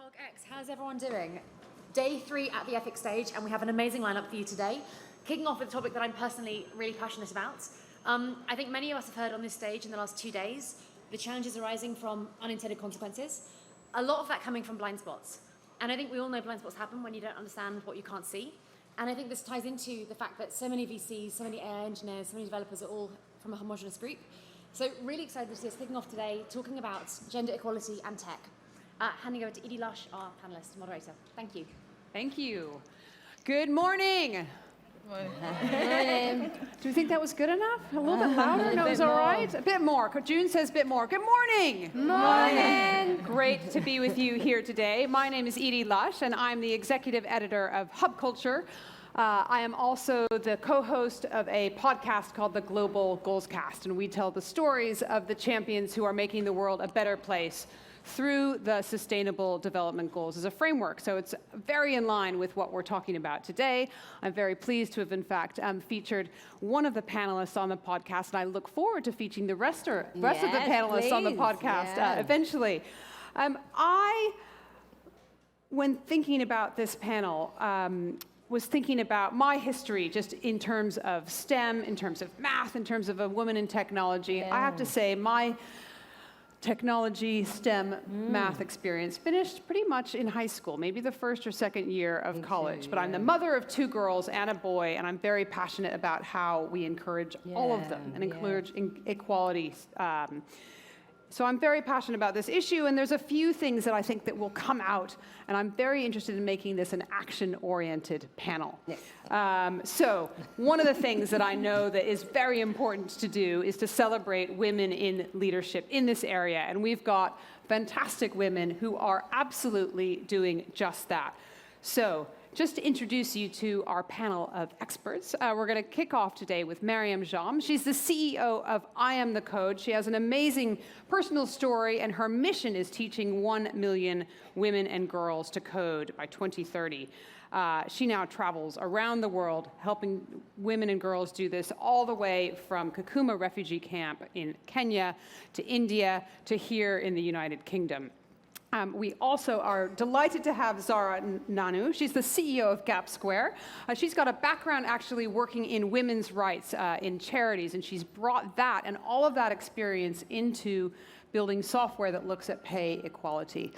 CogX, how's everyone doing? Day 3 at the ethics stage, and we have an amazing lineup for you today. Kicking off with a topic that I'm personally really passionate about. I think many of us have heard on this stage in the last 2 days the challenges arising from unintended consequences. A lot of that coming from blind spots. And I think we all know blind spots happen when you don't understand what you can't see. And I think this ties into the fact that so many VCs, so many AI engineers, so many developers are all from a homogenous group. So really excited to see us kicking off today talking about gender equality and tech. Handing over to Edie Lush, our panelist moderator. Thank you. Thank you. Good morning. Do you think that was good enough? A little bit louder? No, it was all right? A bit more. June says a bit more. Good morning. Morning. Great to be with you here today. My name is Edie Lush, and I'm the executive editor of Hub Culture. I am also the co-host of a podcast called the Global Goals Cast, and we tell the stories of the champions who are making the world a better place through the Sustainable Development Goals as a framework. So it's very in line with what we're talking about today. I'm very pleased to have, in fact, featured one of the panelists on the podcast, and I look forward to featuring the rest of the panelists on the podcast eventually. When thinking about this panel, was thinking about my history just in terms of STEM, in terms of math, in terms of a woman in technology. I have to say, my technology, STEM, math experience finished pretty much in high school, maybe the first or second year of college. But I'm the mother of 2 girls and a boy, and I'm very passionate about how we encourage all of them and encourage equality. So I'm very passionate about this issue, and there's a few things that I think that will come out, and I'm very interested in making this an action-oriented panel. So one of the things that I know that is very important to do is to celebrate women in leadership in this area, and we've got fantastic women who are absolutely doing just that. So just to introduce you to our panel of experts, we're going to kick off today with Miriam Jean. She's the CEO of I Am the Code. She has an amazing personal story, and her mission is teaching 1 million women and girls to code by 2030. She now travels around the world helping women and girls do this, all the way from Kakuma refugee camp in Kenya to India to here in the United Kingdom. We also are delighted to have Zara Nanu. She's the CEO of Gapsquare. She's got a background actually working in women's rights in charities, and she's brought that and all of that experience into building software that looks at pay equality.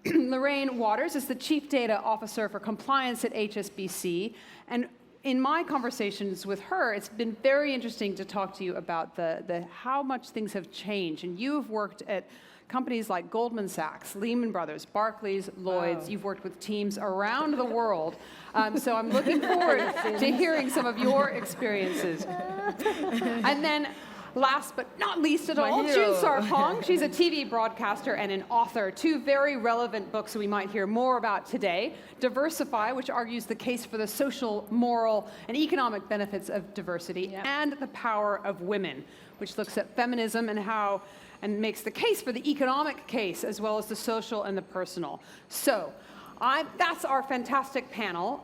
Lorraine Waters is the Chief Data Officer for Compliance at HSBC, and in my conversations with her, it's been very interesting to talk to you about the how much things have changed. And you have worked at companies like Goldman Sachs, Lehman Brothers, Barclays, Lloyds. You've worked with teams around the world. So I'm looking forward to hearing some of your experiences. And then last but not least at all, June Sarpong. She's a TV broadcaster and an author. 2 very relevant books we might hear more about today. Diversify, which argues the case for the social, moral, and economic benefits of diversity, and The Power of Women, which looks at feminism and makes the case for the economic case as well as the social and the personal. So that's our fantastic panel.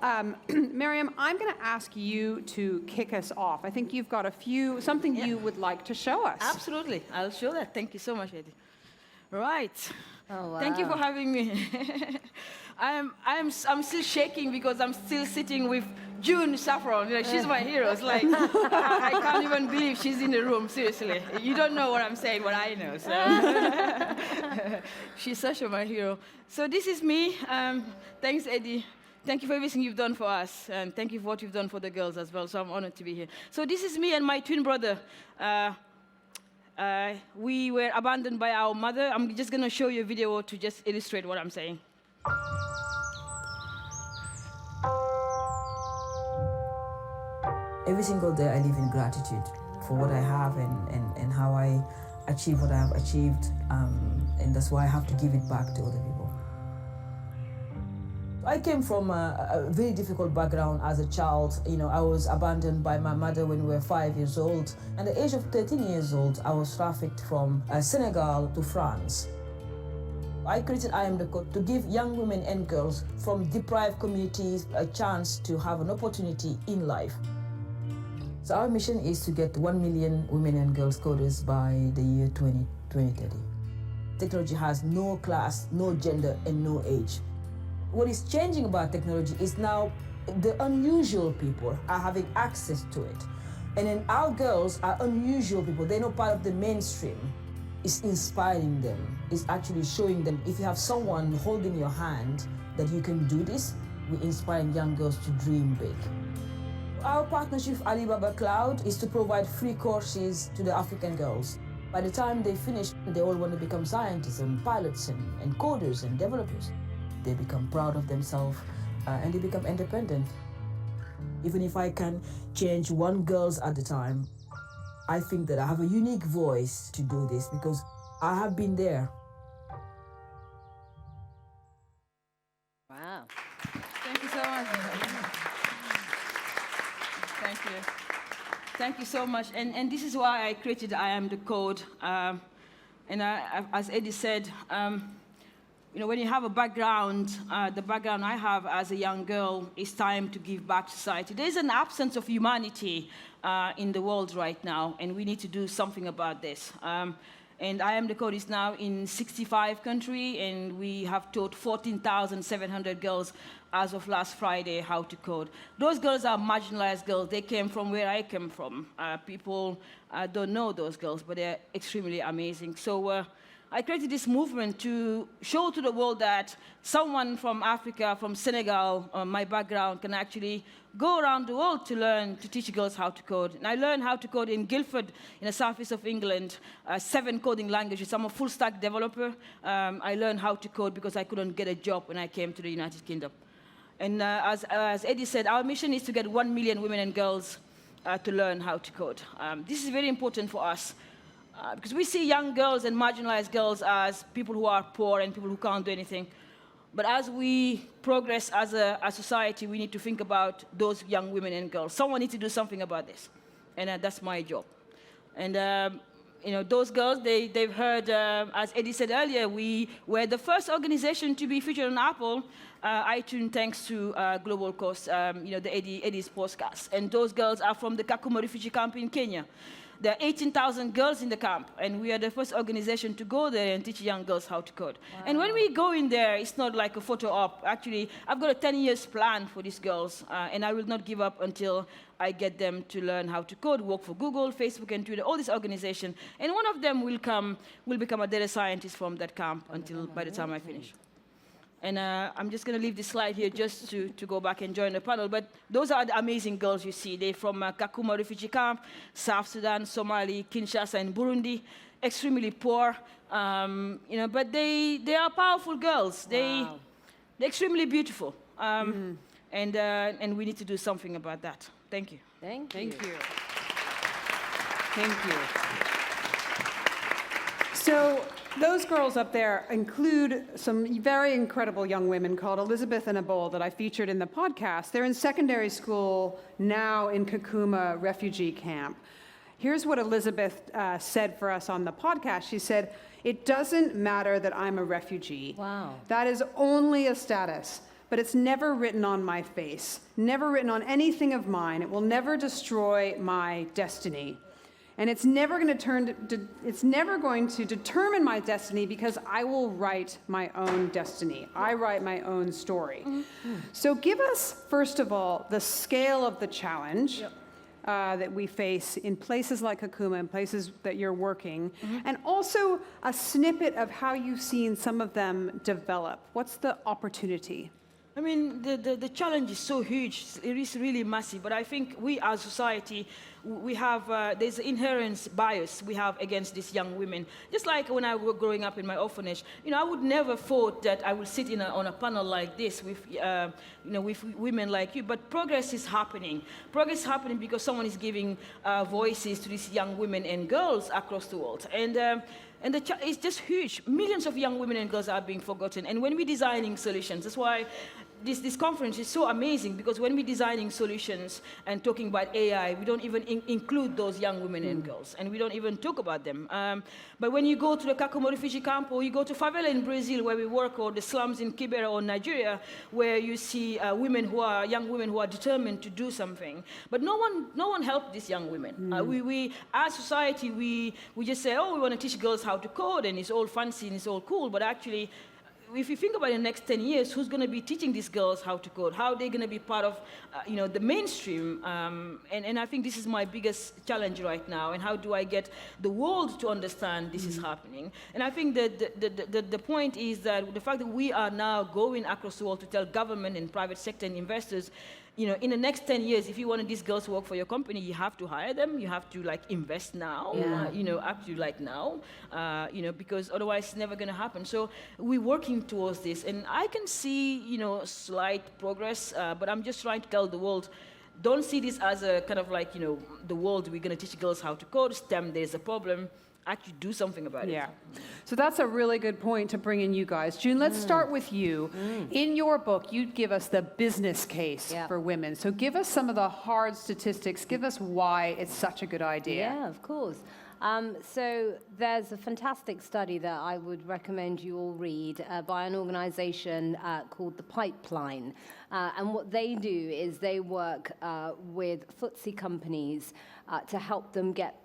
Miriam, I'm going to ask you to kick us off. I think you've got something you would like to show us. Absolutely. I'll show that. Thank you so much, Edie. Right. Oh, wow. Thank you for having me. I'm still shaking because I'm still sitting with June Saffron. You know, she's my hero. It's like, I can't even believe she's in the room, seriously. You don't know what I'm saying, but I know. So. She's such my hero. So this is me. Thanks, Edie. Thank you for everything you've done for us, and thank you for what you've done for the girls as well. So I'm honored to be here. So this is me and my twin brother. We were abandoned by our mother. I'm just going to show you a video to just illustrate what I'm saying. Every single day I live in gratitude for what I have and how I achieve what I have achieved. And that's why I have to give it back to other people. I came from a very difficult background as a child. You know, I was abandoned by my mother when we were 5 years old. At the age of 13 years old, I was trafficked from Senegal to France. I created I Am the Code to give young women and girls from deprived communities a chance to have an opportunity in life. So our mission is to get 1 million women and girls coders by the year 2030. technology has no class, no gender, and no age. What is changing about technology is now the unusual people are having access to it. And then our girls are unusual people. They're not part of the mainstream. It's inspiring them. It's actually showing them if you have someone holding your hand that you can do this, we're inspiring young girls to dream big. Our partnership with Alibaba Cloud is to provide free courses to the African girls. By the time they finish, they all want to become scientists and pilots and coders and developers. They become proud of themselves and they become independent. Even if I can change one girl at a time, I think that I have a unique voice to do this because I have been there. Wow. Thank you so much. Thank you. Thank you so much. And this is why I created I Am the Code. As Edie said, when you have a background, the background I have as a young girl, it's time to give back to society. There's an absence of humanity in the world right now, and we need to do something about this. And I Am the Code is now in 65 countries, and we have taught 14,700 girls as of last Friday how to code. Those girls are marginalized girls. They came from where I came from. People don't know those girls, but they're extremely amazing. So I created this movement to show to the world that someone from Africa, from Senegal, my background, can actually go around the world to learn to teach girls how to code. And I learned how to code in Guildford, in the southeast of England, 7 coding languages. I'm a full-stack developer. I learned how to code because I couldn't get a job when I came to the United Kingdom. And as Edie said, our mission is to get 1 million women and girls to learn how to code. This is very important for us. Because we see young girls and marginalized girls as people who are poor and people who can't do anything. But as we progress as a society, we need to think about those young women and girls. Someone needs to do something about this. And that's my job. And those girls, they've heard, as Edie said earlier, we were the first organization to be featured on Apple iTunes thanks to Global Coast, the Eddie's podcast. And those girls are from the Kakuma refugee camp in Kenya. There are 18,000 girls in the camp, and we are the first organization to go there and teach young girls how to code. Wow. And when we go in there, it's not like a photo op. Actually, I've got a 10-year plan for these girls, and I will not give up until I get them to learn how to code, work for Google, Facebook, and Twitter, all these organizations. And one of them will become a data scientist from that camp until by the time I finish. And I'm just going to leave this slide here just to go back and join the panel. But those are the amazing girls you see. They're from Kakuma refugee camp, South Sudan, Somali, Kinshasa, and Burundi. Extremely poor, but they are powerful girls. Wow. They're extremely beautiful. And we need to do something about that. Thank you. Thank you. Thank you. Thank you. So those girls up there include some very incredible young women called Elizabeth and Abol that I featured in the podcast. They're in secondary school now in Kakuma refugee camp. Here's what Elizabeth said for us on the podcast. She said, "It doesn't matter that I'm a refugee. Wow. That is only a status, but it's never written on my face, never written on anything of mine. It will never destroy my destiny. And it's never going to determine my destiny because I will write my own destiny. I write my own story." Mm-hmm. So give us, first of all, the scale of the challenge that we face in places like Kakuma and places that you're working, and also a snippet of how you've seen some of them develop. What's the opportunity? I mean, the challenge is so huge. It is really massive. But I think we as society, we have, there's an inherent bias we have against these young women. Just like when I was growing up in my orphanage, I would never thought that I would sit on a panel like this with, with women like you. But progress is happening. Progress is happening because someone is giving voices to these young women and girls across the world. And it's just huge. Millions of young women and girls are being forgotten. And when we're designing solutions, that's why this conference is so amazing because when we're designing solutions and talking about AI, we don't even include those young women and girls, and we don't even talk about them. But when you go to the Kakumo refugee camp, or you go to favela in Brazil where we work, or the slums in Kibera or Nigeria, where you see young women who are determined to do something, but no one helped these young women. We as society, we just say, oh, we want to teach girls how to code, and it's all fancy and it's all cool, but actually, if you think about it, in the next 10 years, who's going to be teaching these girls how to code? How are they going to be part of, the mainstream? And I think this is my biggest challenge right now. And how do I get the world to understand this is happening? And I think that the point is that the fact that we are now going across the world to tell government and private sector and investors, in the next 10 years, if you wanted these girls to work for your company, you have to hire them. You have to invest now, up to now, because otherwise it's never going to happen. So we're working towards this, and I can see, slight progress, but I'm just trying to tell the world, don't see this as a kind of the world, we're going to teach girls how to code, STEM, there's a problem. Actually do something about it. Yeah. So that's a really good point to bring in you guys. June, let's start with you. In your book, you give us the business case for women. So give us some of the hard statistics. Give us why it's such a good idea. Yeah, of course. So there's a fantastic study that I would recommend you all read by an organization called The Pipeline. And what they do is they work with FTSE companies to help them get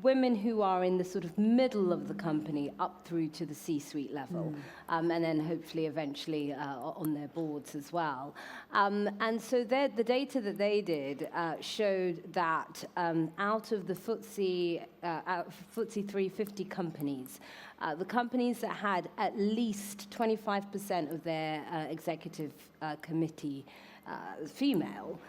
women who are in the sort of middle of the company up through to the C-suite level, and then hopefully eventually on their boards as well. And so the data that they did showed that out of the FTSE 350 companies, the companies that had at least 25% of their executive committee female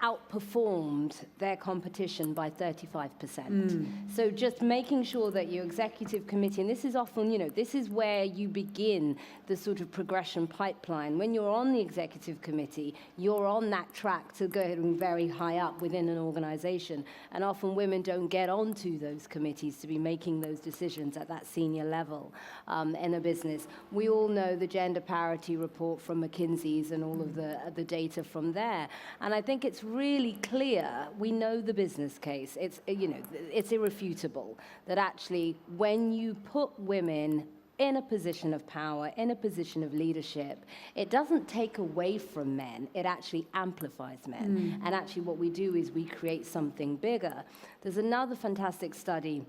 outperformed their competition by 35%. So just making sure that your executive committee, and this is often, this is where you begin the sort of progression pipeline. When you're on the executive committee, you're on that track to go very high up within an organization. And often women don't get onto those committees to be making those decisions at that senior level in a business. We all know the gender parity report from McKinsey's and all of the data from there. And I think it's really clear. We know the business case. It's irrefutable that actually when you put women in a position of power, in a position of leadership, it doesn't take away from men, it actually amplifies men. And actually what we do is we create something bigger. There's another fantastic study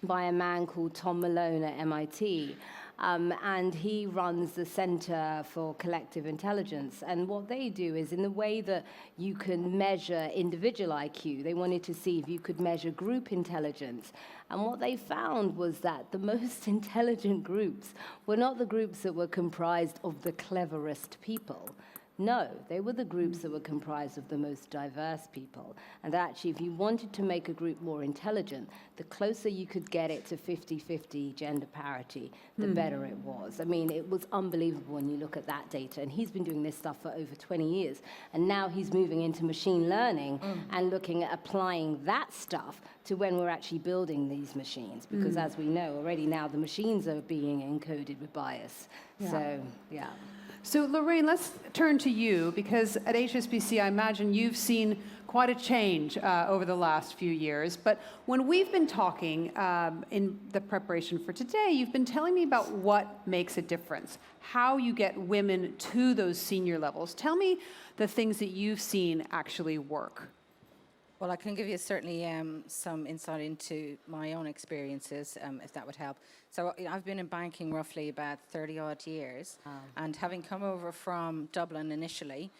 by a man called Tom Malone at MIT, and he runs the Center for Collective Intelligence. And what they do is in the way that you can measure individual IQ, they wanted to see if you could measure group intelligence. And what they found was that the most intelligent groups were not the groups that were comprised of the cleverest people. No, they were the groups that were comprised of the most diverse people. And actually, if you wanted to make a group more intelligent, the closer you could get it to 50-50 gender parity, the better it was. I mean, it was unbelievable when you look at that data. And he's been doing this stuff for over 20 years. And now he's moving into machine learning and looking at applying that stuff to when we're actually building these machines. Because as we know already now, the machines are being encoded with bias. Yeah. So, yeah. So, Lorraine, let's turn to you, because at HSBC, I imagine you've seen quite a change over the last few years. But when we've been talking in the preparation for today, you've been telling me about what makes a difference, how you get women to those senior levels. Tell me the things that you've seen actually work. Well, I can give you certainly some insight into my own experiences, if that would help. So I've been in banking roughly about 30-odd years, and having come over from Dublin initially,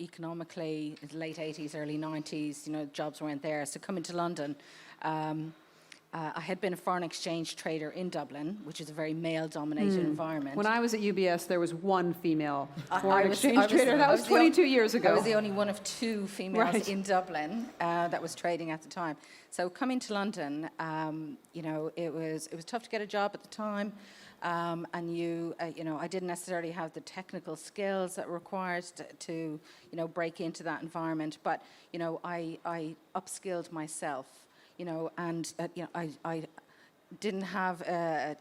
economically, late 80s, early 90s, jobs weren't there. So coming to London, I had been a foreign exchange trader in Dublin, which is a very male-dominated environment. When I was at UBS, there was one female foreign exchange trader. That was 22 years ago. I was the only one of two females in Dublin that was trading at the time. So coming to London, it was tough to get a job at the time, and I didn't necessarily have the technical skills that were required to break into that environment. But I upskilled myself. And I didn't have a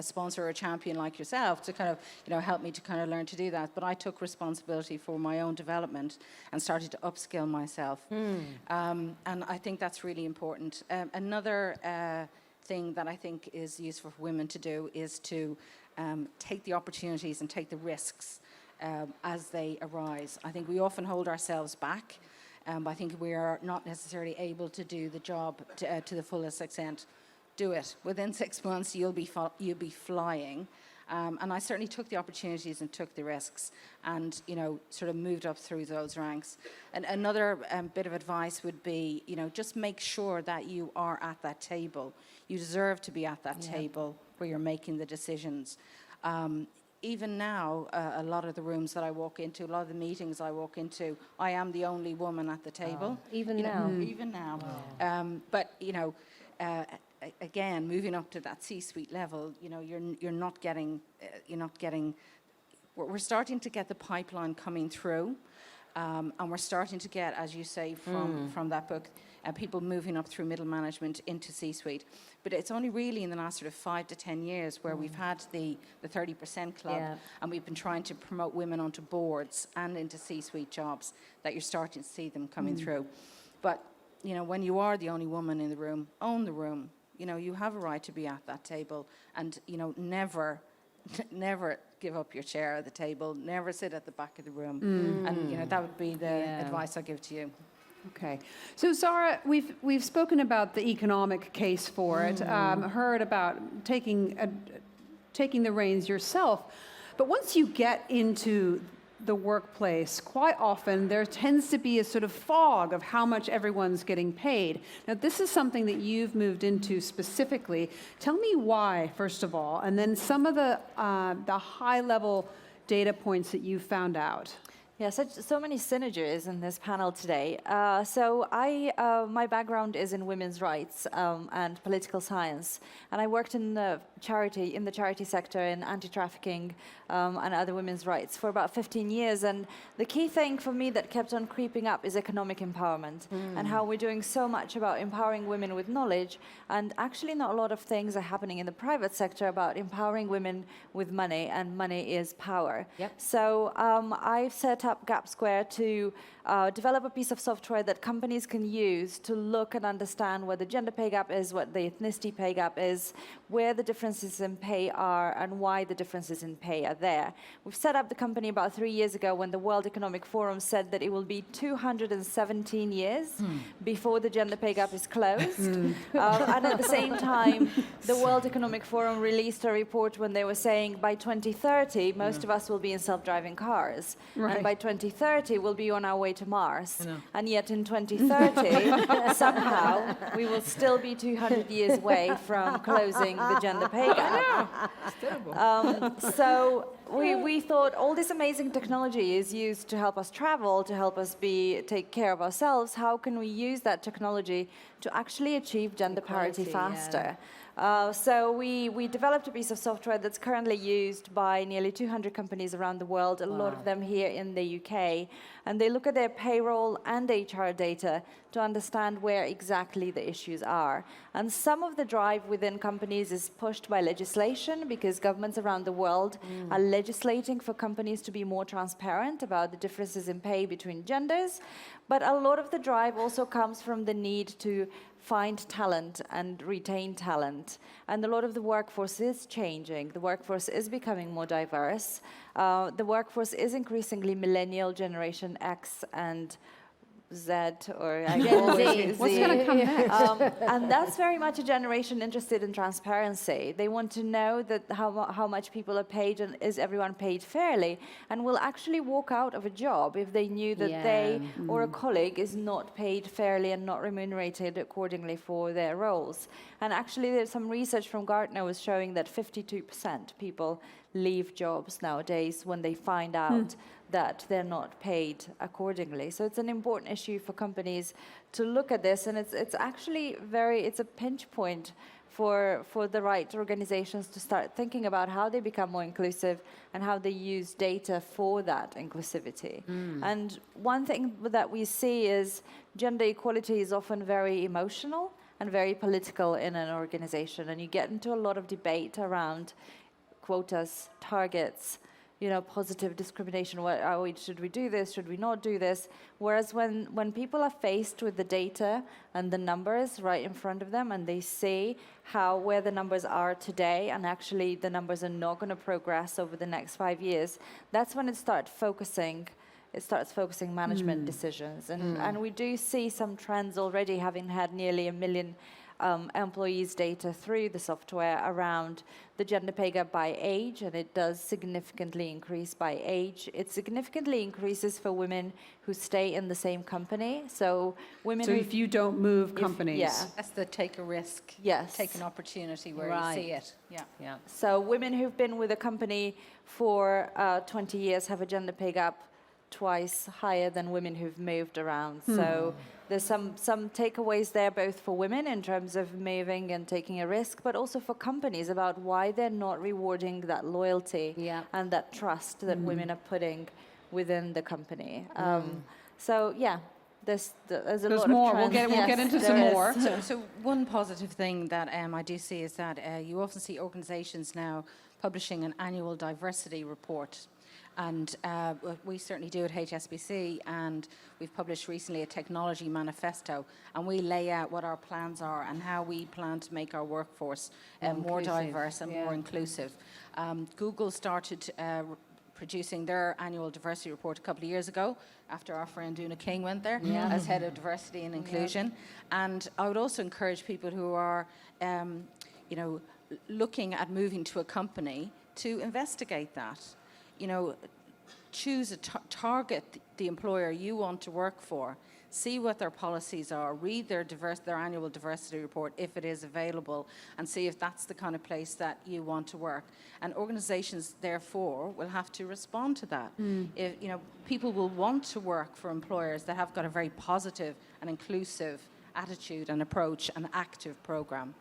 sponsor or a champion like yourself to kind of help me to kind of learn to do that. But I took responsibility for my own development and started to upskill myself. And I think that's really important. Another thing that I think is useful for women to do is to take the opportunities and take the risks as they arise. I think we often hold ourselves back. I think we are not necessarily able to do the job to the fullest extent. Do it. Within 6 months, you'll be flying. And I certainly took the opportunities and took the risks and, sort of moved up through those ranks. And another bit of advice would be, just make sure that you are at that table. You deserve to be at that table where you're making the decisions. Even now, a lot of the rooms that I walk into, a lot of the meetings I walk into, I am the only woman at the table. Even now? Even now. But, again, moving up to that C-suite level, you're not getting, we're starting to get the pipeline coming through, and we're starting to get, as you say, from that book, people moving up through middle management into C-suite. But it's only really in the last sort of 5 to 10 years where we've had the 30% club, and we've been trying to promote women onto boards and into C-suite jobs, that you're starting to see them coming through. But, when you are the only woman in the room, own the room. You have a right to be at that table, and, never give up your chair at the table, never sit at the back of the room. And, that would be the advice I give to you. Okay. So, Zara, we've spoken about the economic case for it, heard about taking the reins yourself. But once you get into the workplace, quite often there tends to be a sort of fog of how much everyone's getting paid. Now, this is something that you've moved into specifically. Tell me why, first of all, and then some of the high-level data points that you found out. Yeah, so many synergies in this panel today. My background is in women's rights and political science, and I worked in the charity sector in anti-trafficking and other women's rights for about 15 years. And the key thing for me that kept on creeping up is economic empowerment and how we're doing so much about empowering women with knowledge, and actually not a lot of things are happening in the private sector about empowering women with money, and money is power. So I've set up Gapsquare to develop a piece of software that companies can use to look and understand where the gender pay gap is, what the ethnicity pay gap is, where the differences in pay are, and why the differences in pay are there. We've set up the company about 3 years ago when the World Economic Forum said that it will be 217 years before the gender pay gap is closed. And at the same time, the World Economic Forum released a report when they were saying by 2030, most of us will be in self-driving cars. Right. And by 2030, we'll be on our way to Mars. And yet in 2030, somehow, we will still be 200 years away from closing the gender pay gap. It's terrible. So we thought all this amazing technology is used to help us travel, to help us take care of ourselves. How can we use that technology to actually achieve gender parity faster? So we developed a piece of software that's currently used by nearly 200 companies around the world, a lot of them here in the UK. And they look at their payroll and HR data to understand where exactly the issues are. And some of the drive within companies is pushed by legislation, because governments around the world are legislating for companies to be more transparent about the differences in pay between genders. But a lot of the drive also comes from the need to find talent and retain talent. And a lot of the workforce is changing. The workforce is becoming more diverse. The workforce is increasingly millennial, Generation X, and Z, or I guess What's going to come next? And that's very much a generation interested in transparency. They want to know that how much people are paid, and is everyone paid fairly, and will actually walk out of a job if they knew that they or a colleague is not paid fairly and not remunerated accordingly for their roles. And actually, there's some research from Gartner was showing that 52% people leave jobs nowadays when they find out that they're not paid accordingly. So it's an important issue for companies to look at this, and it's actually it's a pinch point for the right organizations to start thinking about how they become more inclusive and how they use data for that inclusivity. And one thing that we see is gender equality is often very emotional, and very political in an organization. And you get into a lot of debate around quotas, targets, positive discrimination. Should we do this? Should we not do this? Whereas when people are faced with the data and the numbers right in front of them, and they see where the numbers are today, and actually the numbers are not going to progress over the next 5 years, that's when it starts focusing management decisions. And we do see some trends already, having had nearly 1 million employees' data through the software around the gender pay gap by age, and it does significantly increase by age. It significantly increases for women who stay in the same company. So women. So if you don't move companies. Yeah. That's the take a risk, Yes. take an opportunity where Right. you see it. Yeah. Yeah. So women who've been with a company for 20 years have a gender pay gap twice higher than women who've moved around. So there's some takeaways there, both for women in terms of moving and taking a risk, but also for companies about why they're not rewarding that loyalty Yeah. and that trust that women are putting within the company. So yeah, there's a lot more. of We'll trends. get into Yes, some there is. more. So one positive thing that I do see is that you often see organisations now publishing an annual diversity report. And we certainly do at HSBC, and we've published recently a technology manifesto, and we lay out what our plans are and how we plan to make our workforce more inclusive, diverse and more inclusive. Google started producing their annual diversity report a couple of years ago, after our friend Una King went there as head of diversity and inclusion. And I would also encourage people who are, looking at moving to a company to investigate that. Choose a target the employer you want to work for, see what their policies are, read their annual diversity report if it is available, and see if that's the kind of place that you want to work. And organizations, therefore, will have to respond to that. If, people will want to work for employers that have got a very positive and inclusive attitude and approach and active program.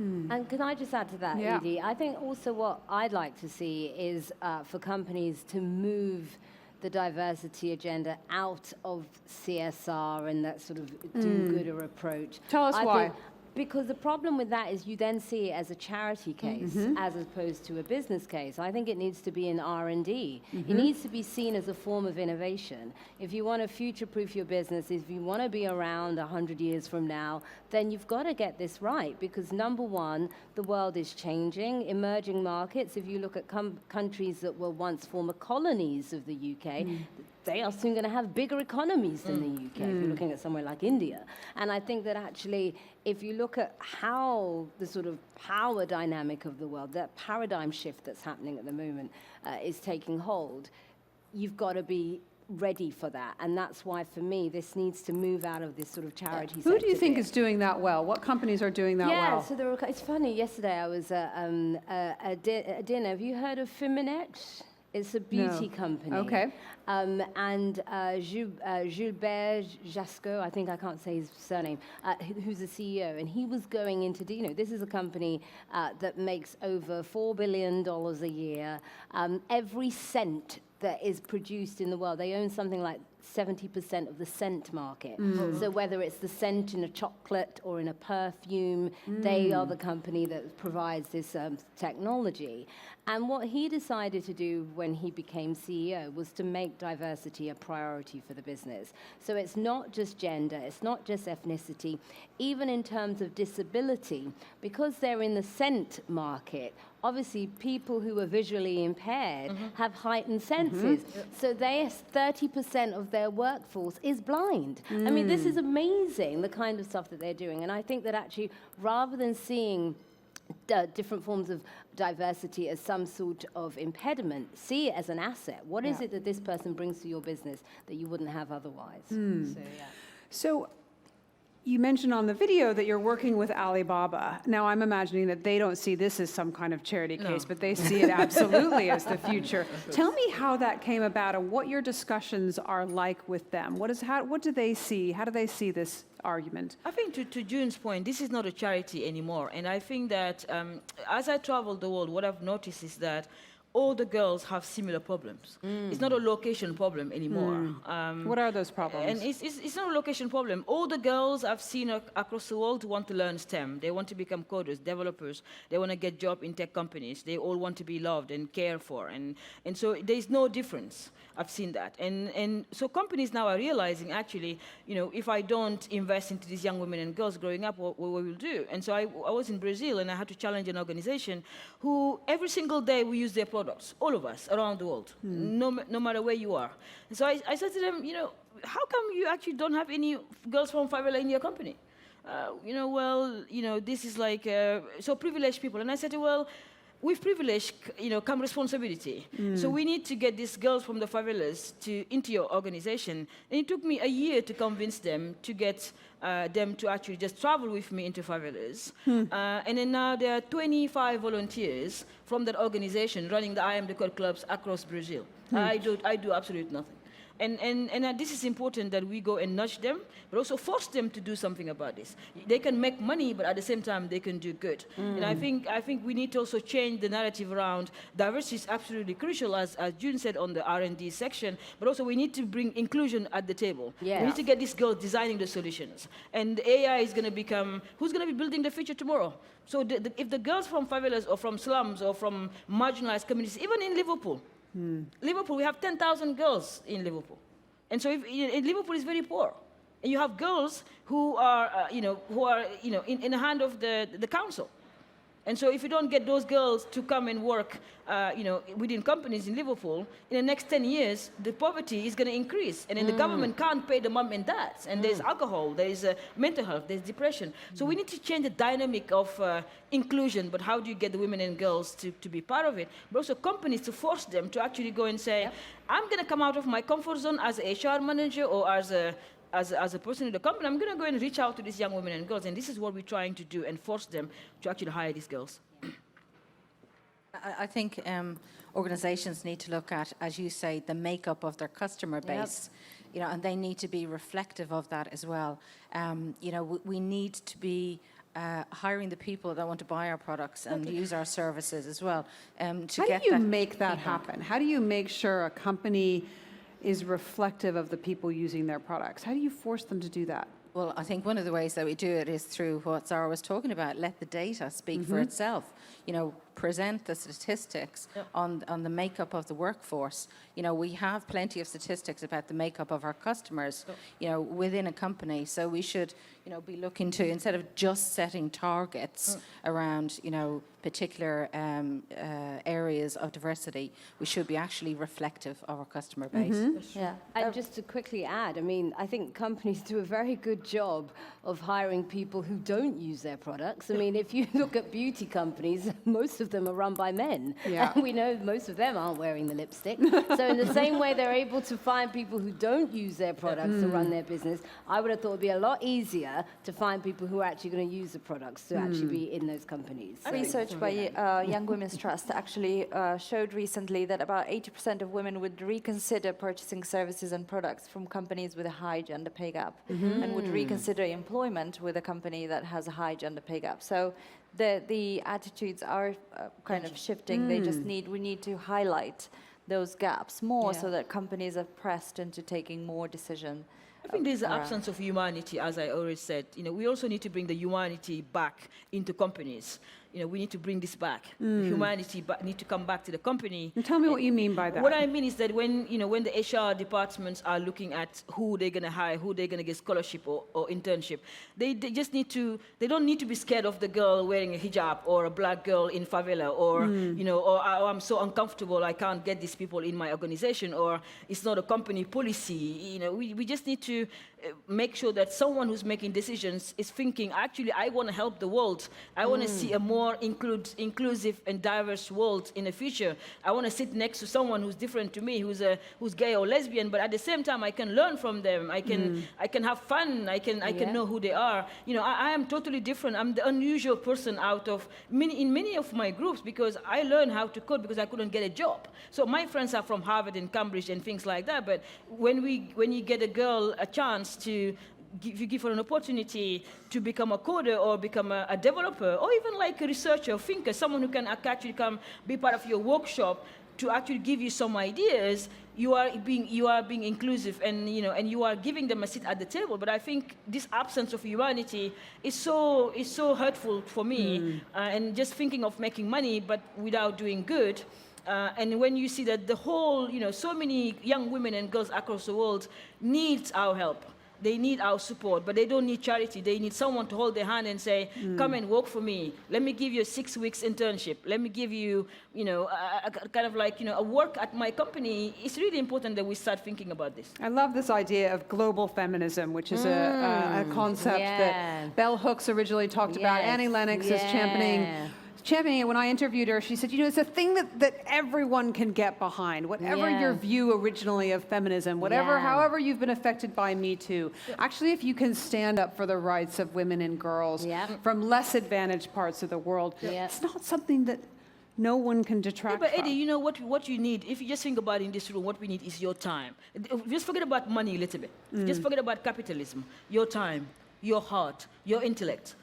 And can I just add to that, Yeah. Edie? I think also what I'd like to see is for companies to move the diversity agenda out of CSR and that sort of do-gooder approach. Tell us why. Because the problem with that is you then see it as a charity case as opposed to a business case. I think it needs to be in R&D. It needs to be seen as a form of innovation. If you want to future-proof your business, if you want to be around 100 years from now, then you've got to get this right, because number one, the world is changing. Emerging markets, if you look at countries that were once former colonies of the UK, they are soon going to have bigger economies than the UK, if you're looking at somewhere like India. And I think that actually, if you look at how the sort of power dynamic of the world, that paradigm shift that's happening at the moment is taking hold, you've got to be ready for that. And that's why, for me, this needs to move out of this sort of charity sector. Who do you think is doing that well? What companies are doing that well? Yeah, so it's funny. Yesterday I was at a dinner. Have you heard of Feminism? It's a beauty company. Okay. And Gilbert Jasco, I think I can't say his surname, who's the CEO, and he was going into, this is a company that makes over $4 billion a year. Every cent that is produced in the world, they own something like 70% of the scent market. So whether it's the scent in a chocolate or in a perfume, they are the company that provides this technology. And what he decided to do when he became CEO was to make diversity a priority for the business. So it's not just gender, it's not just ethnicity, even in terms of disability, because they're in the scent market. Obviously, people who are visually impaired have heightened senses. So 30% of their workforce is blind. I mean, this is amazing, the kind of stuff that they're doing. And I think that actually, rather than seeing different forms of diversity as some sort of impediment, see it as an asset. What is it that this person brings to your business that you wouldn't have otherwise? So you mentioned on the video that you're working with Alibaba. Now, I'm imagining that they don't see this as some kind of charity case, but they see it absolutely as the future. Tell me how that came about and what your discussions are like with them. What do they see? How do they see this argument? I think to June's point, this is not a charity anymore. And I think that as I travel the world, what I've noticed is that all the girls have similar problems. It's not a location problem anymore. What are those problems? And it's not a location problem. All the girls I've seen across the world want to learn STEM. They want to become coders, developers. They want to get jobs in tech companies. They all want to be loved and cared for. And so there's no difference. I've seen that. And so companies now are realizing, actually, if I don't invest into these young women and girls growing up, what will we do? And so I was in Brazil, and I had to challenge an organization who every single day we use their products, all of us around the world, no matter where you are. And so I said to them, how come you actually don't have any girls from favela in your company? This is like, so privileged people. And I said, well, with privilege, come responsibility. So we need to get these girls from the favelas into your organization. And it took me a year to convince them to get them to actually just travel with me into favelas. And then now there are 25 volunteers from that organization running the I Am the Code clubs across Brazil. I do absolutely nothing. And this is important that we go and nudge them, but also force them to do something about this. They can make money, but at the same time, they can do good. And I think we need to also change the narrative around diversity is absolutely crucial, as June said on the R&D section, but also we need to bring inclusion at the table. Yes. We need to get these girls designing the solutions. And AI is going to become, who's going to be building the future tomorrow? So if the girls from favelas or from slums or from marginalized communities, even in Liverpool, we have 10,000 girls in Liverpool. And so Liverpool is very poor. And you have girls who are, in the hand of the council. And so if you don't get those girls to come and work, within companies in Liverpool, in the next 10 years, the poverty is going to increase. And then the government can't pay the mom and dads. And there's alcohol, there's mental health, there's depression. So we need to change the dynamic of inclusion, but how do you get the women and girls to be part of it? But also companies to force them to actually go and say, I'm going to come out of my comfort zone as an HR manager or as a person in the company. I'm going to go and reach out to these young women and girls, and this is what we're trying to do, and force them to actually hire these girls. I think organizations need to look at, as you say, the makeup of their customer base, and they need to be reflective of that as well. We need to be hiring the people that want to buy our products and use our services as well. How do you make that happen? How do you make sure a company is reflective of the people using their products? How do you force them to do that? Well, I think one of the ways that we do it is through what Zara was talking about. Let the data speak for itself. Present the statistics on the makeup of the workforce. We have plenty of statistics about the makeup of our customers, within a company. So we should, be looking to, instead of just setting targets around, particular areas of diversity, we should be actually reflective of our customer base. Yeah. And just to quickly add, I think companies do a very good job of hiring people who don't use their products. If you look at beauty companies, most of them are run by men. Yeah. And we know most of them aren't wearing the lipstick. So in the same way they're able to find people who don't use their products to run their business, I would have thought it would be a lot easier to find people who are actually going to use the products to actually be in those companies. So, research by Young Women's Trust actually showed recently that about 80% of women would reconsider purchasing services and products from companies with a high gender pay gap and would reconsider employment with a company that has a high gender pay gap. So the attitudes are kind of shifting. We need to highlight those gaps more so that companies are pressed into taking more decision. I think there's the absence of humanity, as I already said. We also need to bring the humanity back into companies. We need to bring this back. Humanity need to come back to the company. And tell me what you mean by that. What I mean is that when the HR departments are looking at who they're going to hire, who they're going to get scholarship or internship, they just need to. They don't need to be scared of the girl wearing a hijab or a black girl in favela or or I'm so uncomfortable I can't get these people in my organization, or it's not a company policy. We just need to make sure that someone who's making decisions is thinking, actually, I want to help the world. I want to see a more inclusive and diverse world in the future. I want to sit next to someone who's different to me, who's gay or lesbian, but at the same time, I can learn from them. I can have fun. I can know who they are. I am totally different. I'm the unusual person out of many of my groups, because I learned how to code because I couldn't get a job. So my friends are from Harvard and Cambridge and things like that. But when you get a girl a chance to give her an opportunity to become a coder or become a developer or even like a researcher, thinker, someone who can actually come be part of your workshop, to actually give you some ideas, you are being inclusive, and you are giving them a seat at the table. But I think this absence of humanity is so hurtful for me, and just thinking of making money but without doing good. And when you see that the whole, so many young women and girls across the world need our help. They need our support, but they don't need charity. They need someone to hold their hand and say, come and work for me. Let me give you a 6 weeks internship. Let me give you, a kind of like, a work at my company. It's really important that we start thinking about this. I love this idea of global feminism, which is a concept that Bell Hooks originally talked about. Annie Lennox is championing it. When I interviewed her, she said, it's a thing that everyone can get behind, whatever your view originally of feminism, however you've been affected by Me Too. Actually, if you can stand up for the rights of women and girls from less advantaged parts of the world, it's not something that no one can detract but from. Edie, what you need, if you just think about it in this room, what we need is your time. Just forget about money a little bit. Just forget about capitalism. Your time, your heart, your intellect.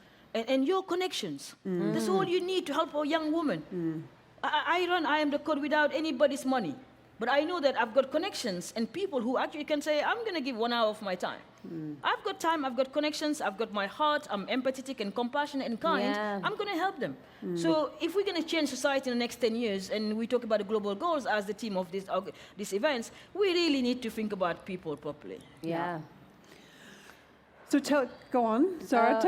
And your connections. That's all you need to help a young woman. I am the code without anybody's money. But I know that I've got connections and people who actually can say, I'm going to give 1 hour of my time. I've got time, I've got connections, I've got my heart, I'm empathetic and compassionate and kind. I'm going to help them. So if we're going to change society in the next 10 years, and we talk about the global goals as the theme of these events, we really need to think about people properly. So go on, Zara.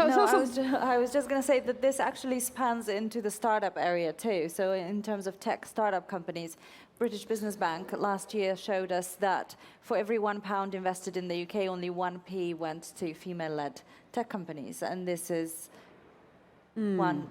I was just going to say that this actually spans into the startup area too. So in terms of tech startup companies, British Business Bank last year showed us that for every £1 invested in the UK, only 1p went to female-led tech companies. And this is 1%.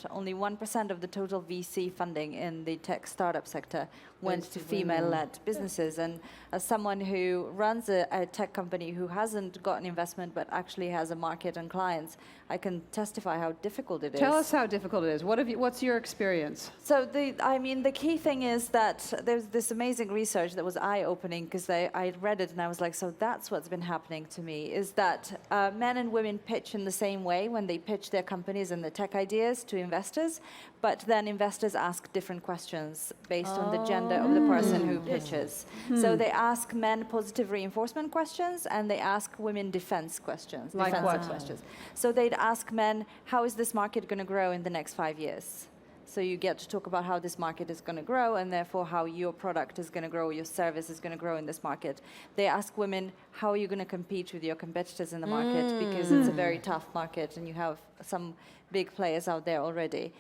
Only 1% of the total VC funding in the tech startup sector went to female-led businesses. And as someone who runs a tech company who hasn't got an investment but actually has a market and clients, I can testify how difficult it is. Tell us how difficult it is. What's your experience? So the key thing is that there's this amazing research that was eye-opening, because I read it and I was like, so that's what's been happening to me, is that men and women pitch in the same way when they pitch their companies and the tech ideas to investors, but then investors ask different questions based on the gender of the person who pitches. So they ask men positive reinforcement questions, and they ask women defense questions. Like what? Questions. So they'd ask men, how is this market going to grow in the next 5 years? So you get to talk about how this market is going to grow, and therefore how your product is going to grow, your service is going to grow in this market. They ask women, how are you going to compete with your competitors in the market? Because it's a very tough market, and you have some big players out there already.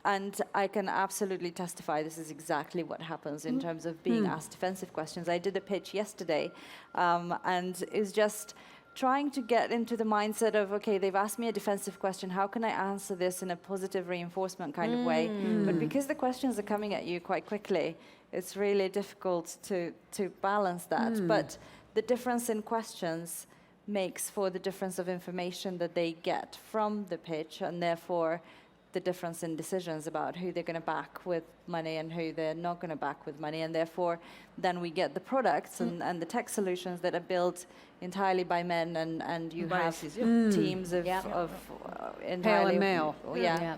And I can absolutely testify this is exactly what happens in terms of being asked defensive questions. I did a pitch yesterday, and it's just trying to get into the mindset of, okay, they've asked me a defensive question, how can I answer this in a positive reinforcement kind of way? But because the questions are coming at you quite quickly, it's really difficult to balance that. But the difference in questions makes for the difference of information that they get from the pitch, and therefore the difference in decisions about who they're going to back with money and who they're not going to back with money. And therefore, then we get the products and the tech solutions that are built entirely by men, and you have teams of entirely male.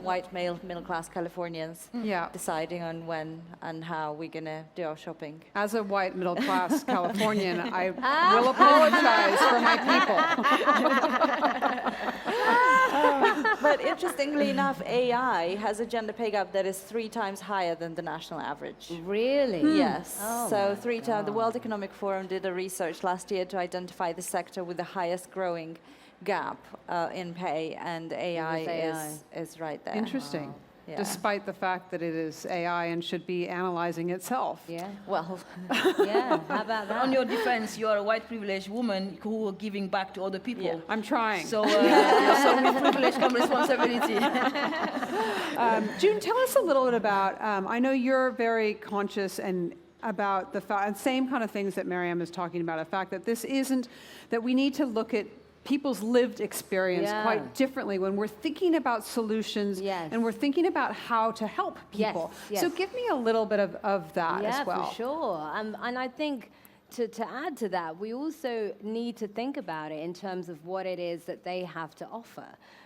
White male, middle-class Californians deciding on when and how we're going to do our shopping. As a white middle-class Californian, I will apologize for my people. But interestingly enough, AI has a gender pay gap that is 3 times higher than the national average. Really? Yes. So 3 times. The World Economic Forum did a research last year to identify the sector with the highest growing gap in pay, and AI is right there. Interesting. Despite the fact that it is AI and should be analyzing itself. Well, how about that? On your defense, you are a white privileged woman who are giving back to other people. I'm trying. So, so with privilege comes responsibility. June, tell us a little bit about, I know you're very conscious and about the same kind of things that Mariéme is talking about, the fact that this isn't, that we need to look at people's lived experience quite differently when we're thinking about solutions and we're thinking about how to help people. So give me a little bit of that as well. Yeah, for sure. And I think to add to that, we also need to think about it in terms of what it is that they have to offer.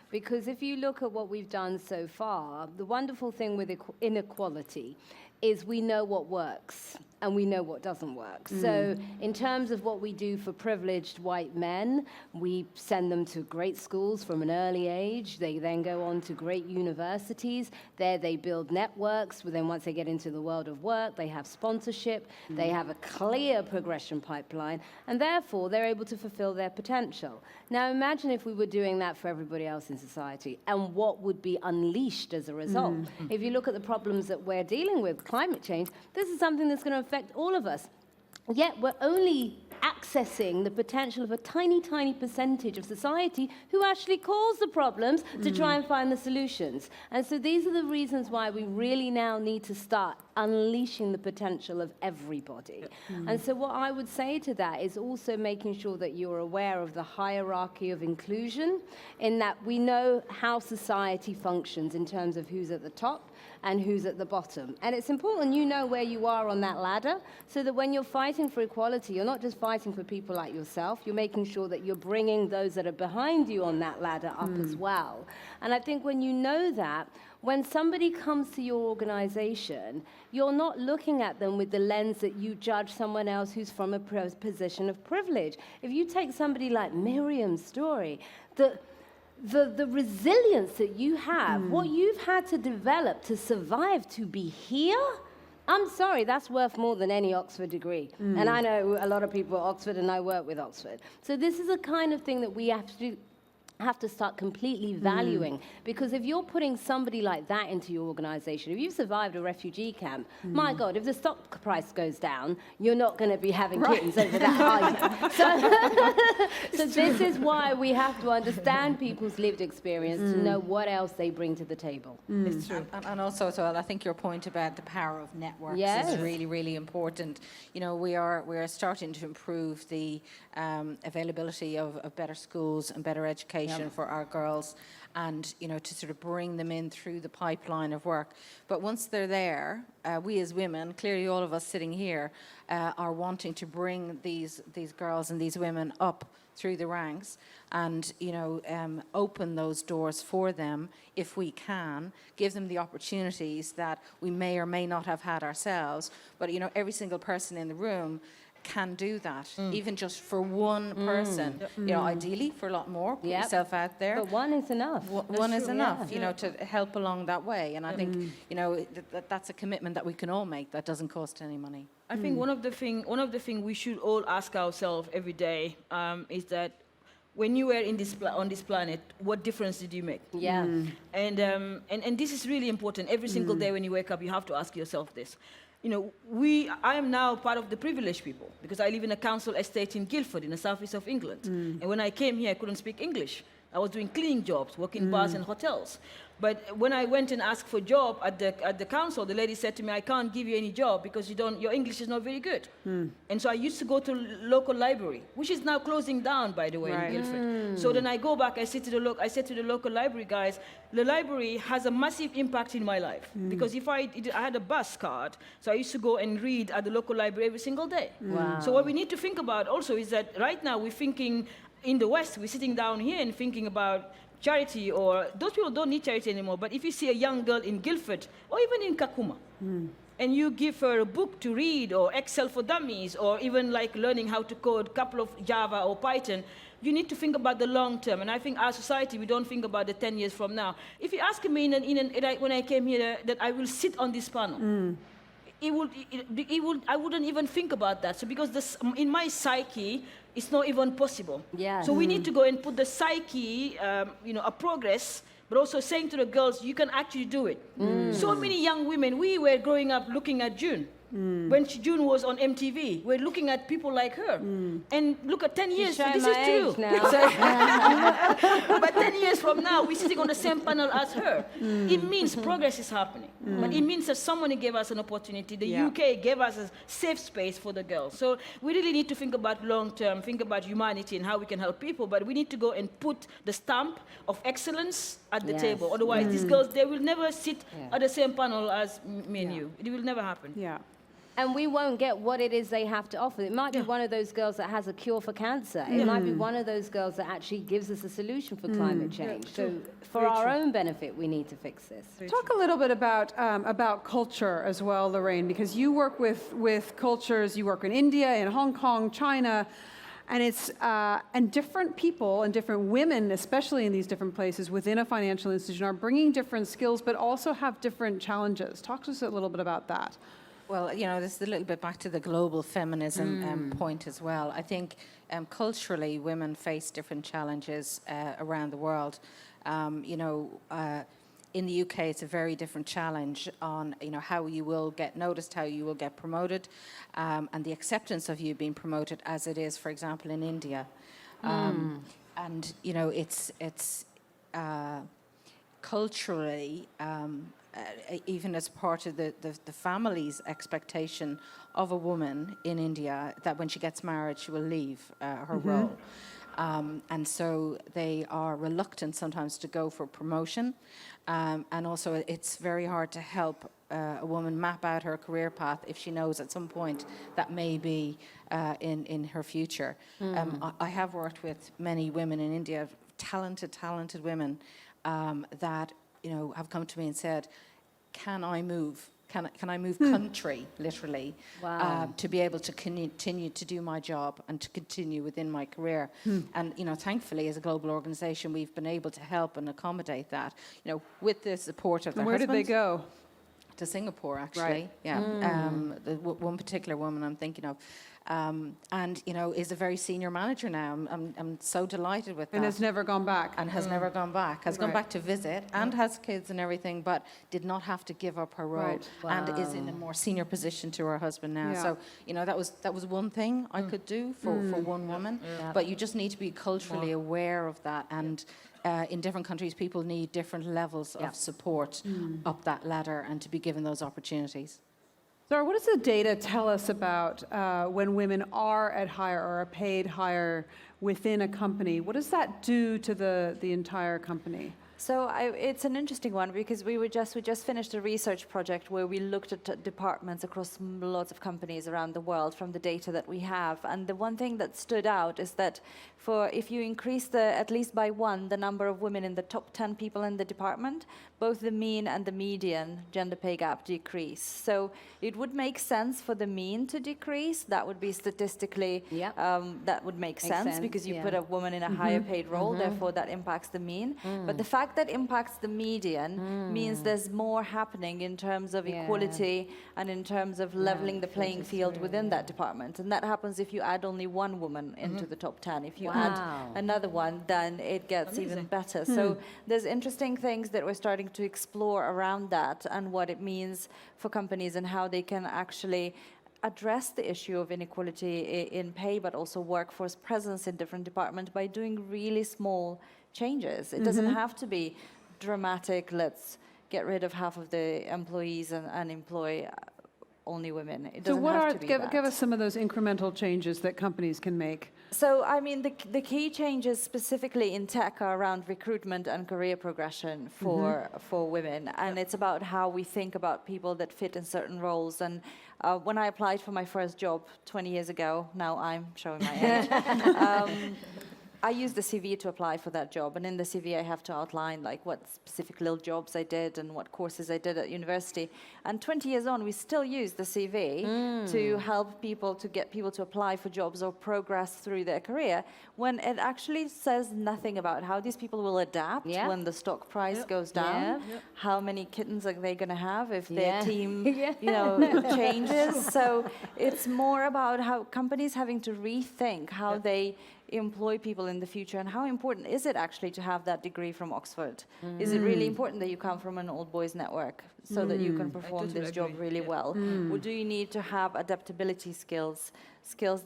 Because if you look at what we've done so far, the wonderful thing with inequality is we know what works and we know what doesn't work. So in terms of what we do for privileged white men, we send them to great schools from an early age. They then go on to great universities. There they build networks. Then once they get into the world of work, they have sponsorship. They have a clear progression pipeline. And therefore, they're able to fulfill their potential. Now imagine if we were doing that for everybody else in society, and what would be unleashed as a result. If you look at the problems that we're dealing with, climate change, this is something that's going to affect all of us. Yet we're only accessing the potential of a tiny, tiny percentage of society who actually cause the problems to try and find the solutions. And so these are the reasons why we really now need to start unleashing the potential of everybody. And so what I would say to that is also making sure that you're aware of the hierarchy of inclusion, in that we know how society functions in terms of who's at the top and who's at the bottom. And it's important you know where you are on that ladder, so that when you're fighting for equality, you're not just fighting for people like yourself, you're making sure that you're bringing those that are behind you on that ladder up as well. And I think when you know that, when somebody comes to your organization, you're not looking at them with the lens that you judge someone else who's from a position of privilege. If you take somebody like Miriam's story, the resilience that you have, what you've had to develop to survive to be here, I'm sorry, that's worth more than any Oxford degree. And I know a lot of people at Oxford, and I work with Oxford. So this is the kind of thing that we have to start completely valuing. Because if you're putting somebody like that into your organization, if you've survived a refugee camp, my God, if the stock price goes down, you're not going to be having kittens over that, are you? So this is why we have to understand people's lived experience to know what else they bring to the table. It's true. And also as well, I think your point about the power of networks is really, really important. You know, we are starting to improve the availability of better schools and better education for our girls, and you know, to sort of bring them in through the pipeline of work. But once they're there, we as women, clearly all of us sitting here, are wanting to bring these girls and these women up through the ranks, and you know, open those doors for them if we can, give them the opportunities that we may or may not have had ourselves. But you know, every single person in the room can do that, even just for one person. You know, ideally for a lot more, put yourself out there. But one is enough. One is enough, you know, to help along that way. And I think, you know, that's a commitment that we can all make that doesn't cost any money. I think one of the thing we should all ask ourselves every day is that when you were on this planet, what difference did you make? Yeah. And this is really important. Every single day when you wake up, you have to ask yourself this. You know, I am now part of the privileged people because I live in a council estate in Guildford, in the southeast of England. And when I came here, I couldn't speak English. I was doing cleaning jobs, working bars and hotels. But when I went and asked for a job at the council, the lady said to me, I can't give you any job because your English is not very good. And so I used to go to local library, which is now closing down, by the way, in Guildford. So then I go back, I said to the local library guys, the library has a massive impact in my life. Because if I had a bus card, so I used to go and read at the local library every single day. Wow. So what we need to think about also is that right now we're thinking, in the West, we're sitting down here and thinking about charity, or those people don't need charity anymore. But if you see a young girl in Guildford, or even in Kakuma, and you give her a book to read, or Excel for Dummies, or even like learning how to code a couple of Java or Python, you need to think about the long term. And I think our society, we don't think about the 10 years from now. If you ask me when I came here that I will sit on this panel, I wouldn't even think about that. So because in my psyche, it's not even possible. Yeah. So we need to go and put the psyche, a progress, but also saying to the girls, you can actually do it. So many young women, we were growing up looking at June. When June was on MTV, we're looking at people like her. And look at 10 years, so this is true. But 10 years from now, we're sitting on the same panel as her. It means progress is happening. But it means that someone gave us an opportunity. The UK gave us a safe space for the girls. So we really need to think about long term, think about humanity and how we can help people. But we need to go and put the stamp of excellence at the table. Otherwise, these girls, they will never sit at the same panel as me and you. It will never happen. Yeah. And we won't get what it is they have to offer. It might be one of those girls that has a cure for cancer. It might be one of those girls that actually gives us a solution for climate change. So for our own benefit, we need to fix this. Talk a little bit about culture as well, Lorraine, because you work with cultures. You work in India, in Hong Kong, China, and it's and different people and different women, especially in these different places within a financial institution, are bringing different skills, but also have different challenges. Talk to us a little bit about that. Well, this is a little bit back to the global feminism point as well. I think culturally, women face different challenges around the world. In the UK, it's a very different challenge on how you will get noticed, how you will get promoted, and the acceptance of you being promoted, as it is, for example, in India. And it's culturally, even as part of the family's expectation of a woman in India, that when she gets married, she will leave her role. And so they are reluctant sometimes to go for promotion. And also it's very hard to help a woman map out her career path if she knows at some point that may be in her future. I have worked with many women in India, talented women that have come to me and said, can I move? Can I move country, literally, to be able to continue to do my job and to continue within my career? And, thankfully, as a global organisation, we've been able to help and accommodate that, with the support of their Where husbands. did they go? To Singapore, actually. Right. Yeah. One particular woman I'm thinking of. And, is a very senior manager now. I'm so delighted with that. And has never gone back. And has never gone back. Has gone back to visit and has kids and everything, but did not have to give up her role and is in a more senior position to her husband now. Yeah. So, that was one thing I could do for one woman. But you just need to be culturally aware of that. And in different countries, people need different levels of support up that ladder and to be given those opportunities. Zara, what does the data tell us about when women are at higher or are paid higher within a company? What does that do to the entire company? So it's an interesting one because we just finished a research project where we looked at departments across lots of companies around the world from the data that we have. And the one thing that stood out is that if you increase at least by one the number of women in the top 10 people in the department, both the mean and the median gender pay gap decrease. So it would make sense for the mean to decrease. That would be statistically, that would make sense because you put a woman in a higher paid role, therefore that impacts the mean. But the fact that impacts the median means there's more happening in terms of equality and in terms of leveling the playing field within that department. And that happens if you add only one woman into the top 10. If you add another one, then it gets even better. So there's interesting things that we're starting to explore around that and what it means for companies and how they can actually address the issue of inequality in pay, but also workforce presence in different departments by doing really small changes. It doesn't have to be dramatic, let's get rid of half of the employees and employ only women. It doesn't have to be that. Give us some of those incremental changes that companies can make. So, I mean, the key changes specifically in tech are around recruitment and career progression for women. And it's about how we think about people that fit in certain roles. And when I applied for my first job 20 years ago, now I'm showing my age, I used the CV to apply for that job, and in the CV I have to outline like what specific little jobs I did and what courses I did at university. And 20 years on, we still use the CV to help people, to get people to apply for jobs or progress through their career, when it actually says nothing about how these people will adapt when the stock price goes down, how many kittens are they going to have if their team changes. So it's more about how companies having to rethink how they employ people in the future, and how important is it actually to have that degree from Oxford? Is it really important that you come from an old boys network so that you can perform this job really well? Or do you need to have adaptability skills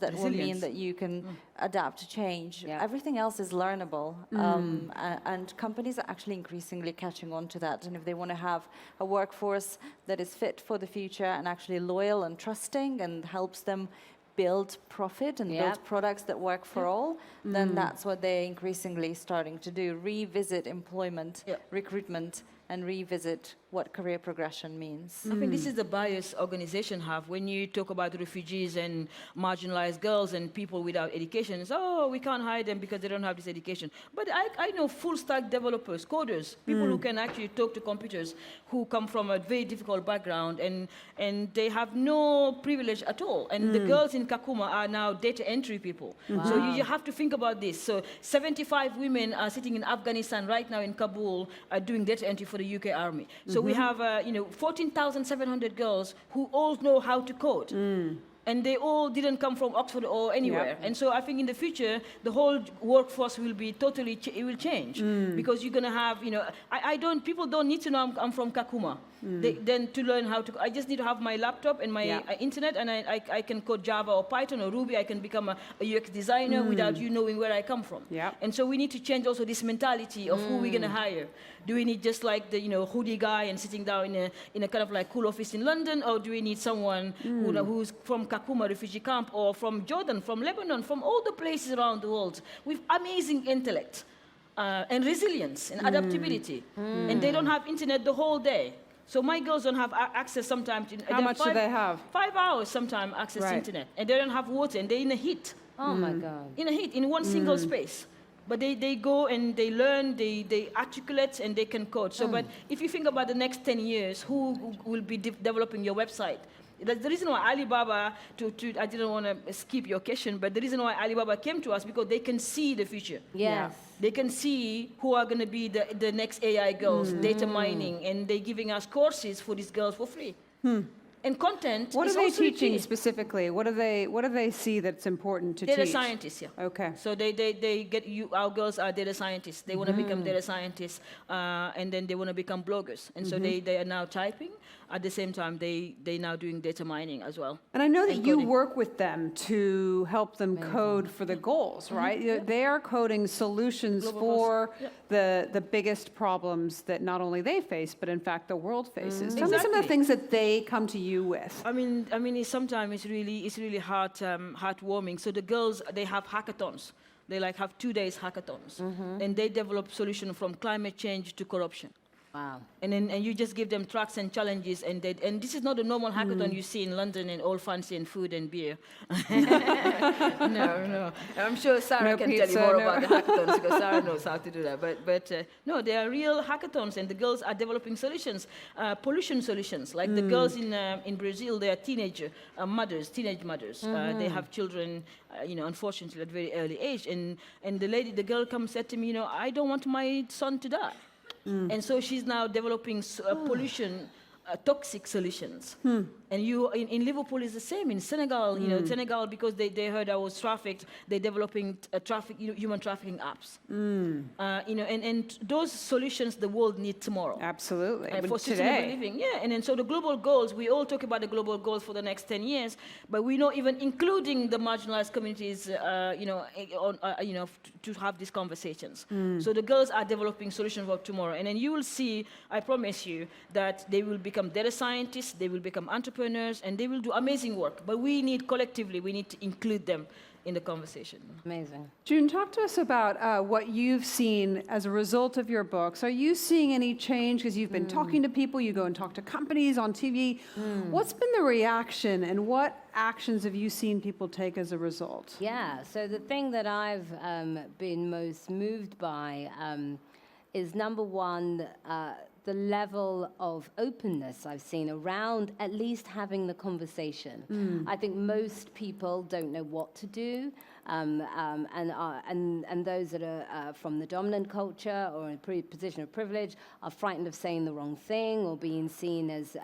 that will mean that you can adapt to change? Everything else is learnable, and companies are actually increasingly catching on to that. And if they want to have a workforce that is fit for the future and actually loyal and trusting and helps them build profit and build products that work for all, then that's what they're increasingly starting to do. Revisit employment, recruitment, and revisit what career progression means. I think this is the bias organization have when you talk about refugees and marginalized girls and people without education. It's, oh, we can't hire them because they don't have this education. But I know full stack developers, coders, people who can actually talk to computers, who come from a very difficult background and they have no privilege at all. And the girls in Kakuma are now data entry people. So you have to think about this. So 75 women are sitting in Afghanistan right now in Kabul doing data entry for the UK Army. So we have 14,700 girls who all know how to code. And they all didn't come from Oxford or anywhere. Yep. And so I think in the future, the whole workforce will be totally, it will change. Because you're going to have, people don't need to know I'm from Kakuma. Then to learn how to, I just need to have my laptop and my internet, and I can code Java or Python or Ruby. I can become a UX designer without you knowing where I come from. Yep. And so we need to change also this mentality of who we're going to hire. Do we need just like the hoodie guy and sitting down in a kind of like cool office in London, or do we need someone who's from Kakuma refugee camp, or from Jordan, from Lebanon, from all the places around the world with amazing intellect and resilience and adaptability, and they don't have internet the whole day. So my girls don't have access sometimes. How much do they have? 5 hours sometimes access to internet, and they don't have water, and they're in a heat. Oh my God. In a heat, in one single space. But they go and they learn, they articulate, and they can code. So, but if you think about the next 10 years, who will be developing your website? That's the reason why Alibaba, I didn't want to skip your question, but the reason why Alibaba came to us, because they can see the future. Yes. They can see who are going to be the next AI girls, data mining, and they're giving us courses for these girls for free. And content. What is are they also teaching key. specifically? What do they see that's important to Data teach? scientists, yeah. Okay. So they get you. Our girls are data scientists. They want to become data scientists, and then they want to become bloggers. And so they are now typing. At the same time, they now doing data mining as well. And I know that And you coding. work with them to help them code for the goals, right? They are coding solutions Global for goals. the biggest problems that not only they face, but in fact the world faces. Tell me some of the Exactly. things that they come to you with. I mean, sometimes it's really heartwarming. So the girls, they have hackathons. They have 2 days hackathons, and they develop solutions from climate change to corruption. Wow. And you just give them tracks and challenges, and this is not a normal hackathon you see in London and all fancy and food and beer. No. I'm sure Sarah No can pizza, tell you more no. about the hackathons, because Sarah knows how to do that. But no, they are real hackathons, and the girls are developing solutions, pollution solutions. Like the girls in Brazil, they are teenage mothers. They have children, unfortunately at a very early age. And the girl said to me, I don't want my son to die. And so she's now developing pollution, toxic solutions. And in Liverpool is the same. In Senegal, Senegal, because they heard I was trafficked, they're developing human trafficking apps. And those solutions the world needs tomorrow. Absolutely. For But sustainable today, living, and then so the global goals, we all talk about the global goals for the next 10 years, but we're not even including the marginalized communities, to have these conversations. So the girls are developing solutions for tomorrow, and then you will see, I promise you, that they will become data scientists, they will become entrepreneurs, and they will do amazing work. But we need to include them in the conversation. Amazing. June, talk to us about what you've seen as a result of your books. Are you seeing any change? Because you've been talking to people, you go and talk to companies on TV. What's been the reaction, and what actions have you seen people take as a result? Yeah, so the thing that I've been most moved by is, number one, the level of openness I've seen around at least having the conversation. I think most people don't know what to do, and those that are from the dominant culture or in a position of privilege are frightened of saying the wrong thing or being seen as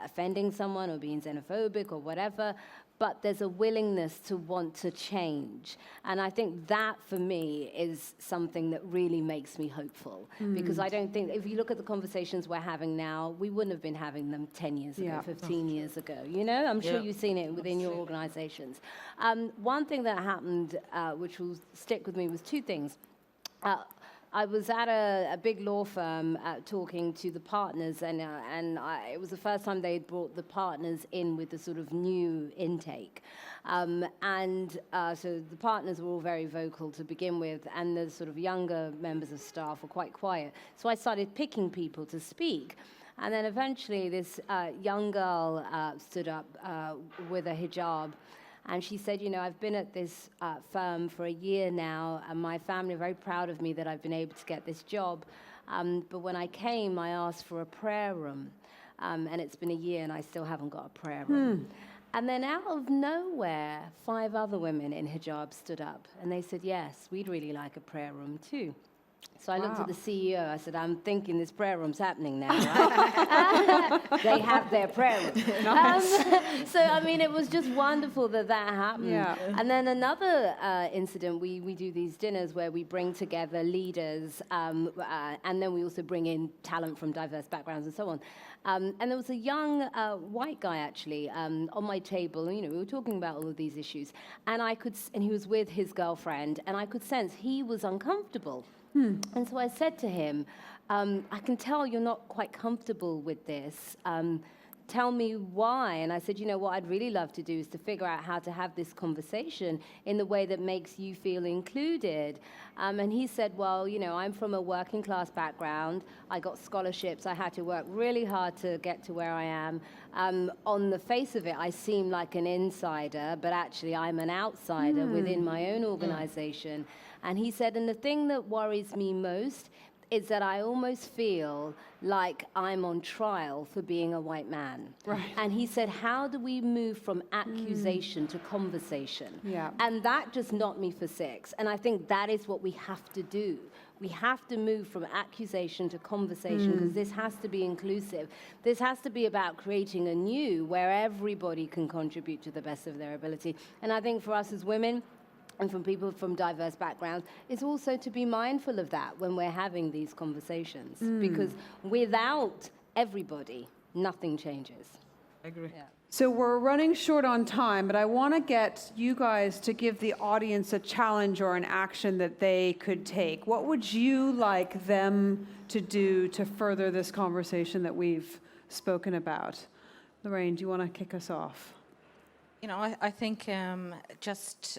offending someone or being xenophobic or whatever. But there's a willingness to want to change. And I think that, for me, is something that really makes me hopeful. Because I don't think, if you look at the conversations we're having now, we wouldn't have been having them 10 years ago, 15 years ago. I'm sure you've seen it within your organizations. One thing that happened, which will stick with me, was two things. I was at a big law firm talking to the partners, and it was the first time they had brought the partners in with the sort of new intake. So the partners were all very vocal to begin with, and the sort of younger members of staff were quite quiet. So I started picking people to speak. And then eventually this young girl stood up with a hijab. And she said, you know, I've been at this firm for a year now, and my family are very proud of me that I've been able to get this job. But when I came, I asked for a prayer room. And it's been a year, and I still haven't got a prayer room. And then out of nowhere, 5 other women in hijab stood up. And they said, yes, we'd really like a prayer room too. So I looked at the CEO. I said, I'm thinking this prayer room's happening now, right? They have their prayer room. So, I mean, it was just wonderful that that happened. Yeah. And then another incident, we do these dinners where we bring together leaders, and then we also bring in talent from diverse backgrounds and so on. And there was a young white guy, actually, on my table. You know, we were talking about all of these issues. And he was with his girlfriend, and I could sense he was uncomfortable. And so I said to him, I can tell you're not quite comfortable with this. Tell me why. And I said, you know, what I'd really love to do is to figure out how to have this conversation in the way that makes you feel included. And he said, well, you know, I'm from a working class background. I got scholarships. I had to work really hard to get to where I am. On the face of it, I seem like an insider, but actually I'm an outsider within my own organization. And he said, and the thing that worries me most is that I almost feel like I'm on trial for being a white man. Right. And he said, how do we move from accusation to conversation? Yeah. And that just knocked me for 6. And I think that is what we have to do. We have to move from accusation to conversation, because this has to be inclusive. This has to be about creating a new where everybody can contribute to the best of their ability. And I think for us as women, and from people from diverse backgrounds, is also to be mindful of that when we're having these conversations. Because without everybody, nothing changes. I agree. Yeah. So we're running short on time, but I want to get you guys to give the audience a challenge or an action that they could take. What would you like them to do to further this conversation that we've spoken about? Lorraine, do you want to kick us off? You know, I think just,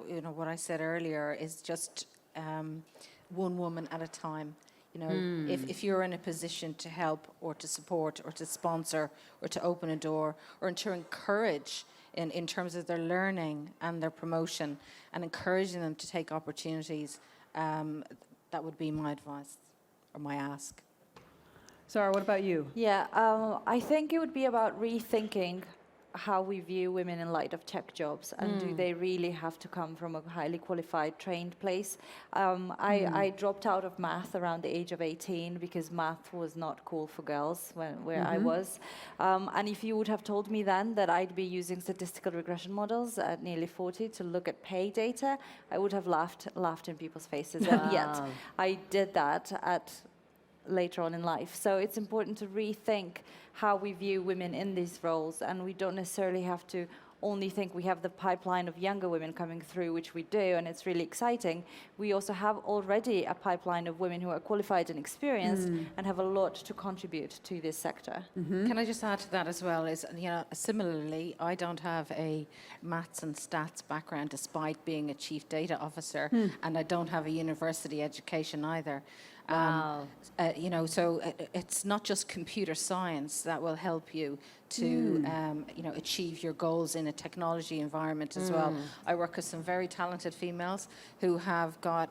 you know, what I said earlier is just one woman at a time. You know, if you're in a position to help or to support or to sponsor or to open a door or to encourage in terms of their learning and their promotion and encouraging them to take opportunities, that would be my advice or my ask. Zara, what about you? Yeah, I think it would be about rethinking how we view women in light of tech jobs, and do they really have to come from a highly qualified, trained place? I dropped out of math around the age of 18 because math was not cool for girls where I was. And if you would have told me then that I'd be using statistical regression models at nearly 40 to look at pay data, I would have laughed in people's faces. And yet I did that later on in life. So it's important to rethink how we view women in these roles, and we don't necessarily have to only think we have the pipeline of younger women coming through, which we do, and it's really exciting. We also have already a pipeline of women who are qualified and experienced and have a lot to contribute to this sector. Can I just add to that as well, is, you know, similarly, I don't have a maths and stats background despite being a chief data officer, and I don't have a university education either. You know, so it's not just computer science that will help you to, you know, achieve your goals in a technology environment as well. I work with some very talented females who have got,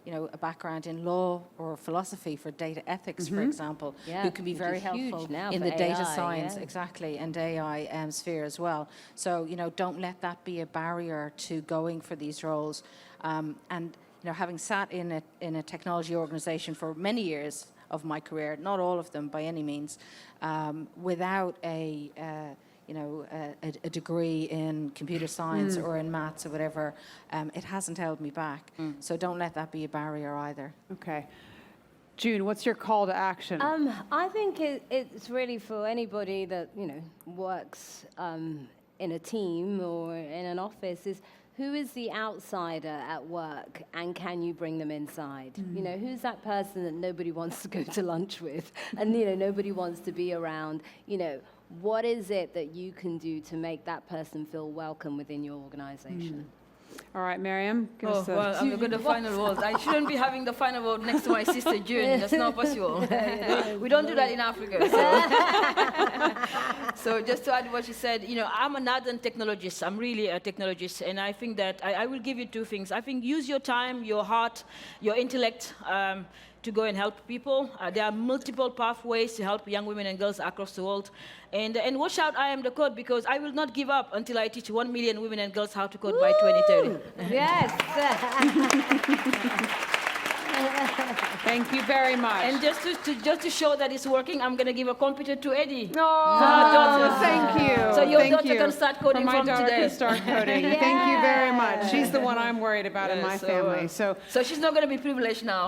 you know, a background in law or philosophy for data ethics, for example, who can be very helpful in the data science, exactly, and AI sphere as well. So, you know, don't let that be a barrier to going for these roles. And you know, having sat in a technology organization for many years of my career, not all of them by any means, without a degree in computer science or in maths or whatever, it hasn't held me back. So don't let that be a barrier either. Okay. June, what's your call to action? I think it's really for anybody that, you know, works in a team or in an office, is who is the outsider at work, and can you bring them inside? You know, who's that person that nobody wants to go to lunch with, and, you know, nobody wants to be around? You know, what is it that you can do to make that person feel welcome within your organization? All right, Mariéme, give Oh, us the... well, I'm going to final words. I shouldn't be having the final word next to my sister June. That's not possible. We don't do that in Africa. So just to add what she said, I'm an ardent technologist. I'm really a technologist. And I think that I will give you two things. I think use your time, your heart, your intellect to go and help people. There are multiple pathways to help young women and girls across the world. And watch out, I am the code, because I will not give up until I teach 1 million women and girls how to code by 2030. Yes. Thank you very much. And just to show that it's working, I'm going to give a computer to Edie. Oh, Her daughter. thank you. So your Thank daughter you. can start coding my from daughter today. can start coding. Thank you very much. She's the one I'm worried about in my family. So she's not going to be privileged now.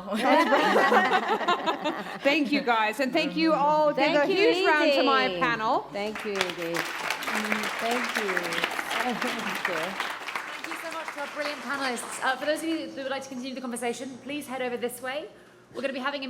thank you, guys. And thank you all. Thank Give a you, huge round to my Edie. panel. Thank you, Edie. Thank you. Thank you so much to our brilliant panelists. For those of you who would like to continue the conversation, please head over this way. We're going to be having a